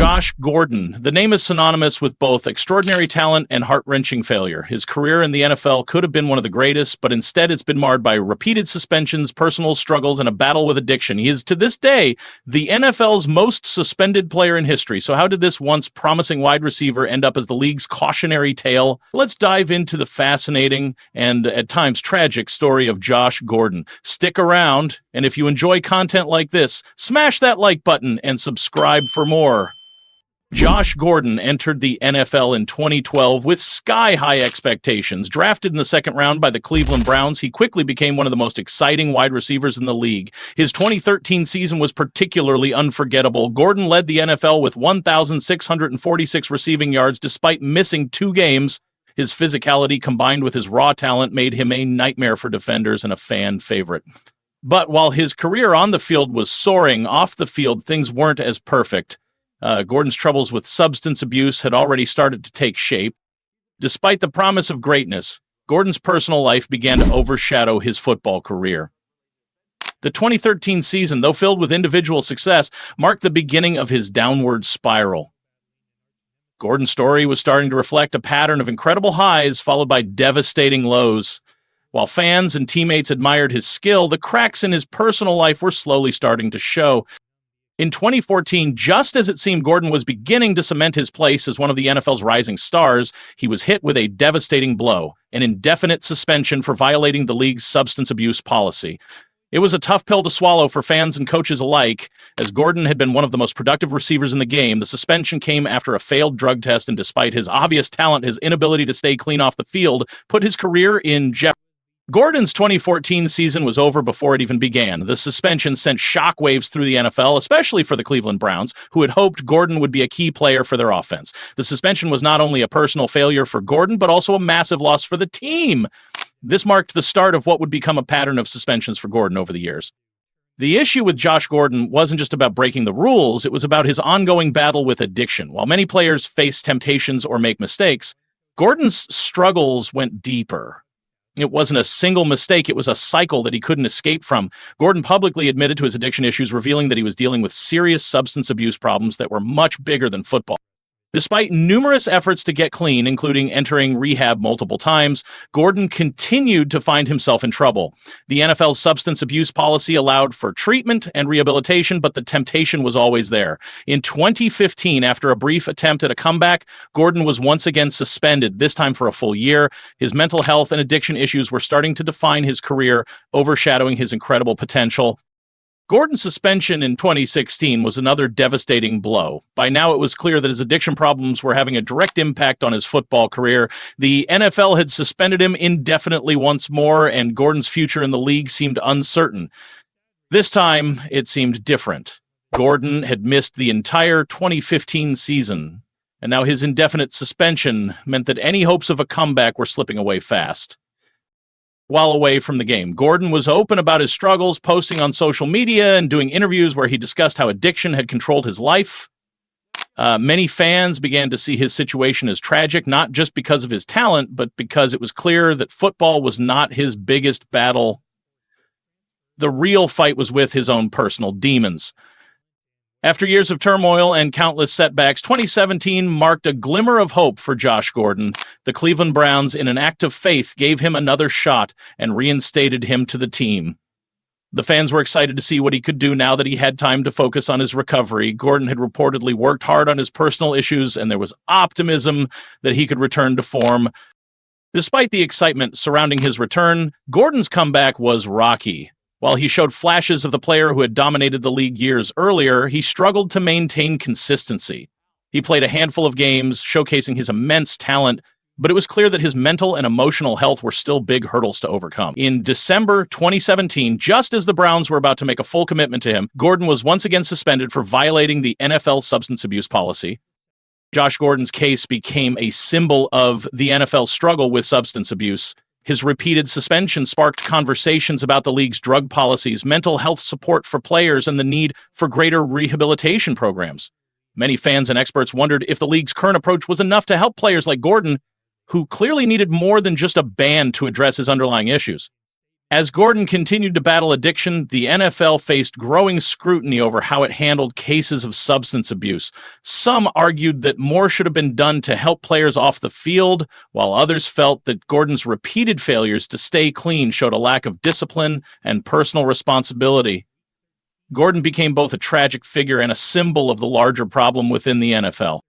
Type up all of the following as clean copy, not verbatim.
Josh Gordon. The name is synonymous with both extraordinary talent and heart-wrenching failure. His career in the NFL could have been one of the greatest, but instead it's been marred by repeated suspensions, personal struggles, and a battle with addiction. He is, to this day, the NFL's most suspended player in history. So how did this once promising wide receiver end up as the league's cautionary tale? Let's dive into the fascinating and at times tragic story of Josh Gordon. Stick around, and if you enjoy content like this, smash that like button and subscribe for more. Josh Gordon entered the NFL in 2012 with sky-high expectations. Drafted in the second round by the Cleveland Browns, he quickly became one of the most exciting wide receivers in the league. His 2013 season was particularly unforgettable. Gordon led the NFL with 1,646 receiving yards despite missing 2 games. His physicality combined with his raw talent made him a nightmare for defenders and a fan favorite. But while his career on the field was soaring, off the field things weren't as perfect. Gordon's troubles with substance abuse had already started to take shape. Despite the promise of greatness, Gordon's personal life began to overshadow his football career. The 2013 season, though filled with individual success, marked the beginning of his downward spiral. Gordon's story was starting to reflect a pattern of incredible highs followed by devastating lows. While fans and teammates admired his skill, the cracks in his personal life were slowly starting to show. In 2014, just as it seemed Gordon was beginning to cement his place as one of the NFL's rising stars, he was hit with a devastating blow, an indefinite suspension for violating the league's substance abuse policy. It was a tough pill to swallow for fans and coaches alike. As Gordon had been one of the most productive receivers in the game, the suspension came after a failed drug test, and despite his obvious talent, his inability to stay clean off the field put his career in jeopardy. Gordon's 2014 season was over before it even began. The suspension sent shockwaves through the NFL, especially for the Cleveland Browns, who had hoped Gordon would be a key player for their offense. The suspension was not only a personal failure for Gordon, but also a massive loss for the team. This marked the start of what would become a pattern of suspensions for Gordon over the years. The issue with Josh Gordon wasn't just about breaking the rules, it was about his ongoing battle with addiction. While many players face temptations or make mistakes, Gordon's struggles went deeper. It wasn't a single mistake, it was a cycle that he couldn't escape from. Gordon publicly admitted to his addiction issues, revealing that he was dealing with serious substance abuse problems that were much bigger than football. Despite numerous efforts to get clean, including entering rehab multiple times, Gordon continued to find himself in trouble. The NFL's substance abuse policy allowed for treatment and rehabilitation, but the temptation was always there. In 2015, after a brief attempt at a comeback, Gordon was once again suspended, this time for a full year. His mental health and addiction issues were starting to define his career, overshadowing his incredible potential. Gordon's suspension in 2016 was another devastating blow. By now, it was clear that his addiction problems were having a direct impact on his football career. The NFL had suspended him indefinitely once more, and Gordon's future in the league seemed uncertain. This time, it seemed different. Gordon had missed the entire 2015 season, and now his indefinite suspension meant that any hopes of a comeback were slipping away fast. While away from the game, Gordon was open about his struggles, posting on social media and doing interviews where he discussed how addiction had controlled his life. Many fans began to see his situation as tragic, not just because of his talent, but because it was clear that football was not his biggest battle. The real fight was with his own personal demons. After years of turmoil and countless setbacks, 2017 marked a glimmer of hope for Josh Gordon. The Cleveland Browns, in an act of faith, gave him another shot and reinstated him to the team. The fans were excited to see what he could do now that he had time to focus on his recovery. Gordon had reportedly worked hard on his personal issues, and there was optimism that he could return to form. Despite the excitement surrounding his return, Gordon's comeback was rocky. While he showed flashes of the player who had dominated the league years earlier, he struggled to maintain consistency. He played a handful of games, showcasing his immense talent, but it was clear that his mental and emotional health were still big hurdles to overcome. In December 2017, just as the Browns were about to make a full commitment to him, Gordon was once again suspended for violating the NFL substance abuse policy. Josh Gordon's case became a symbol of the NFL's struggle with substance abuse. His repeated suspension sparked conversations about the league's drug policies, mental health support for players, and the need for greater rehabilitation programs. Many fans and experts wondered if the league's current approach was enough to help players like Gordon, who clearly needed more than just a ban to address his underlying issues. As Gordon continued to battle addiction, the NFL faced growing scrutiny over how it handled cases of substance abuse. Some argued that more should have been done to help players off the field, while others felt that Gordon's repeated failures to stay clean showed a lack of discipline and personal responsibility. Gordon became both a tragic figure and a symbol of the larger problem within the NFL.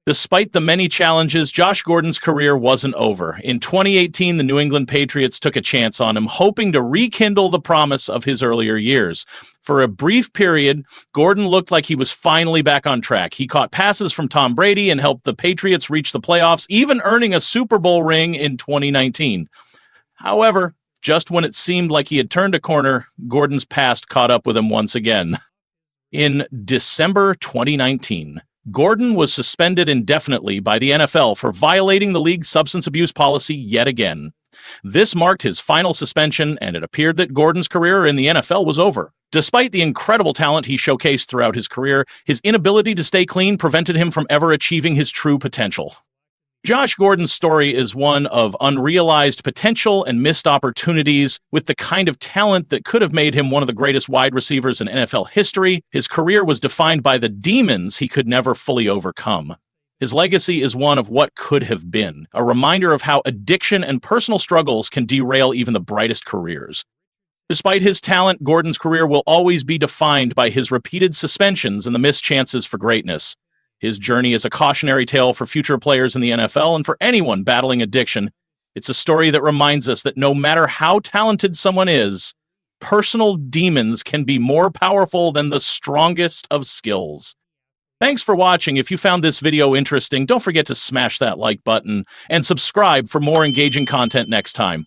Despite the many challenges, Josh Gordon's career wasn't over. In 2018, the New England Patriots took a chance on him, hoping to rekindle the promise of his earlier years. For a brief period, Gordon looked like he was finally back on track. He caught passes from Tom Brady and helped the Patriots reach the playoffs, even earning a Super Bowl ring in 2019. However, just when it seemed like he had turned a corner, Gordon's past caught up with him once again. In December 2019, Gordon was suspended indefinitely by the NFL for violating the league's substance abuse policy yet again. This marked his final suspension, and it appeared that Gordon's career in the NFL was over. Despite the incredible talent he showcased throughout his career, his inability to stay clean prevented him from ever achieving his true potential. Josh Gordon's story is one of unrealized potential and missed opportunities. With the kind of talent that could have made him one of the greatest wide receivers in NFL history, his career was defined by the demons he could never fully overcome. His legacy is one of what could have been, a reminder of how addiction and personal struggles can derail even the brightest careers. Despite his talent, Gordon's career will always be defined by his repeated suspensions and the missed chances for greatness. His journey is a cautionary tale for future players in the NFL and for anyone battling addiction. It's a story that reminds us that no matter how talented someone is, personal demons can be more powerful than the strongest of skills. Thanks for watching. If you found this video interesting, don't forget to smash that like button and subscribe for more engaging content next time.